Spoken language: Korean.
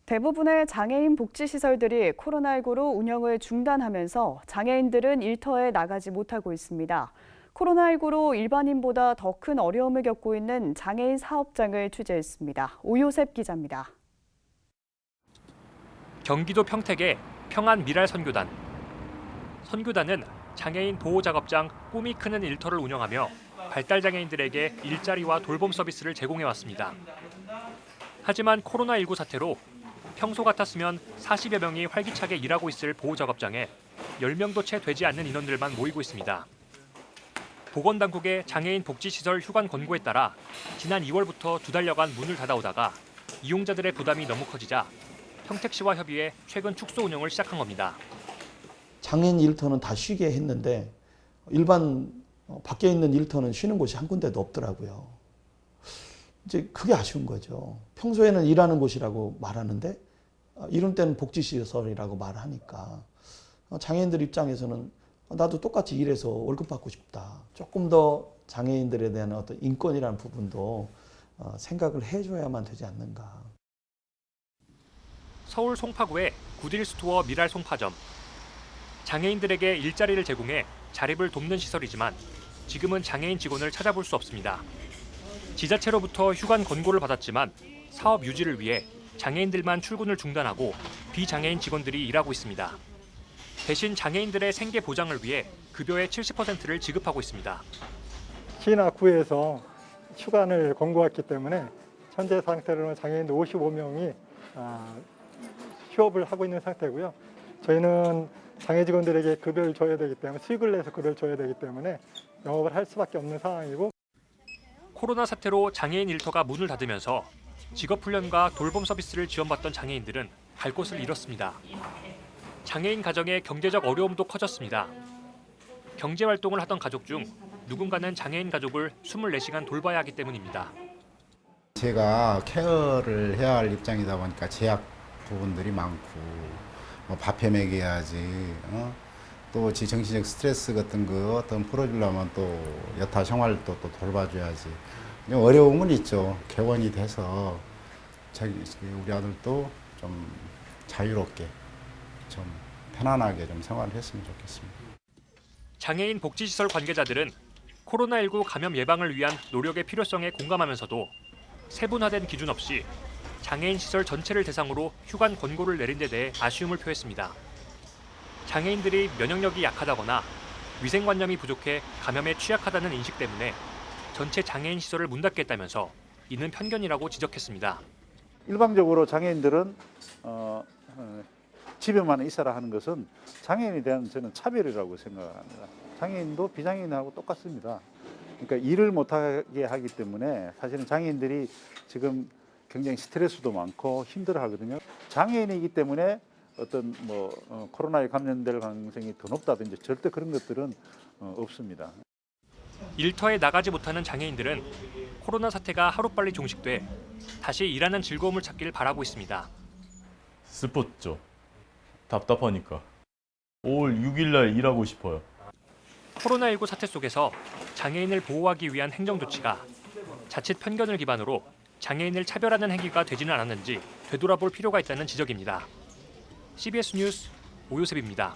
대부분의 장애인 복지시설들이 코로나19로 운영을 중단하면서 장애인들은 일터에 나가지 못하고 있습니다. 코로나19로 일반인보다 더 큰 어려움을 겪고 있는 장애인 사업장을 취재했습니다. 오요셉 기자입니다. 경기도 평택의 평안미랄선교단. 선교단은 장애인 보호작업장 꿈이 크는 일터를 운영하며 발달장애인들에게 일자리와 돌봄 서비스를 제공해왔습니다. 하지만 코로나19 사태로 평소 같았으면 40여 명이 활기차게 일하고 있을 보호작업장에 10명도 채 되지 않는 인원들만 모이고 있습니다. 보건당국의 장애인 복지시설 휴관 권고에 따라 지난 2월부터 2달여간 문을 닫아오다가 이용자들의 부담이 너무 커지자 평택시와 협의해 최근 축소 운영을 시작한 겁니다. 장애인 일터는 다 쉬게 했는데 일반 밖에 있는 일터는 쉬는 곳이 한 군데도 없더라고요. 이제 그게 아쉬운 거죠. 평소에는 일하는 곳이라고 말하는데 이런 때는 복지시설이라고 말하니까 장애인들 입장에서는 나도 똑같이 일해서 월급 받고 싶다. 조금 더 장애인들에 대한 어떤 인권이라는 부분도 생각을 해줘야만 되지 않는가. 서울 송파구의 굿일스토어 미랄 송파점. 장애인들에게 일자리를 제공해 자립을 돕는 시설이지만 지금은 장애인 직원을 찾아볼 수 없습니다. 지자체로부터 휴관 권고를 받았지만 사업 유지를 위해 장애인들만 출근을 중단하고 비장애인 직원들이 일하고 있습니다. 대신 장애인들의 생계 보장을 위해 급여의 70%를 지급하고 있습니다. 시나 구에서 휴관을 권고했기 때문에 현재 상태로는 장애인 55명이 휴업을 하고 있는 상태고요. 저희는 장애 직원들에게 급여를 줘야 되기 때문에 수익을 내서 급여를 줘야 되기 때문에 영업을 할 수밖에 없는 상황이고. 코로나 사태로 장애인 일터가 문을 닫으면서 직업훈련과 돌봄 서비스를 지원받던 장애인들은 갈 곳을 잃었습니다. 장애인 가정의 경제적 어려움도 커졌습니다. 경제활동을 하던 가족 중 누군가는 장애인 가족을 24시간 돌봐야 하기 때문입니다. 제가 케어를 해야 할 입장이다 보니까 제약 부분들이 많고 밥해 먹여야지, 또 정신적 스트레스 같은 거 어떤 풀어주려면 또 여타 생활도 또 돌봐줘야지. 어려움은 있죠. 개원이 돼서 우리 아들도 좀 자유롭게 좀 편안하게 좀 생활을 했으면 좋겠습니다. 장애인 복지시설 관계자들은 코로나19 감염 예방을 위한 노력의 필요성에 공감하면서도 세분화된 기준 없이 장애인 시설 전체를 대상으로 휴관 권고를 내린 데 대해 아쉬움을 표했습니다. 장애인들이 면역력이 약하다거나 위생관념이 부족해 감염에 취약하다는 인식 때문에 전체 장애인 시설을 문 닫겠다면서 이는 편견이라고 지적했습니다. 일방적으로 장애인들은 집에만 있어라 하는 것은 장애인에 대한 저는 차별이라고 생각합니다. 장애인도 비장애인하고 똑같습니다. 그러니까 일을 못하게 하기 때문에 사실은 장애인들이 지금 굉장히 스트레스도 많고 힘들어하거든요. 장애인이기 때문에 어떤 코로나에 감염될 가능성이 더 높다든지 절대 그런 것들은 없습니다. 일터에 나가지 못하는 장애인들은 코로나 사태가 하루빨리 종식돼 다시 일하는 즐거움을 찾길 바라고 있습니다. 슬펐죠. 답답하니까. 5월 6일 날 일하고 싶어요. 코로나19 사태 속에서 장애인을 보호하기 위한 행정조치가 자칫 편견을 기반으로 장애인을 차별하는 행위가 되지는 않았는지 되돌아볼 필요가 있다는 지적입니다. CBS 뉴스 오요셉입니다.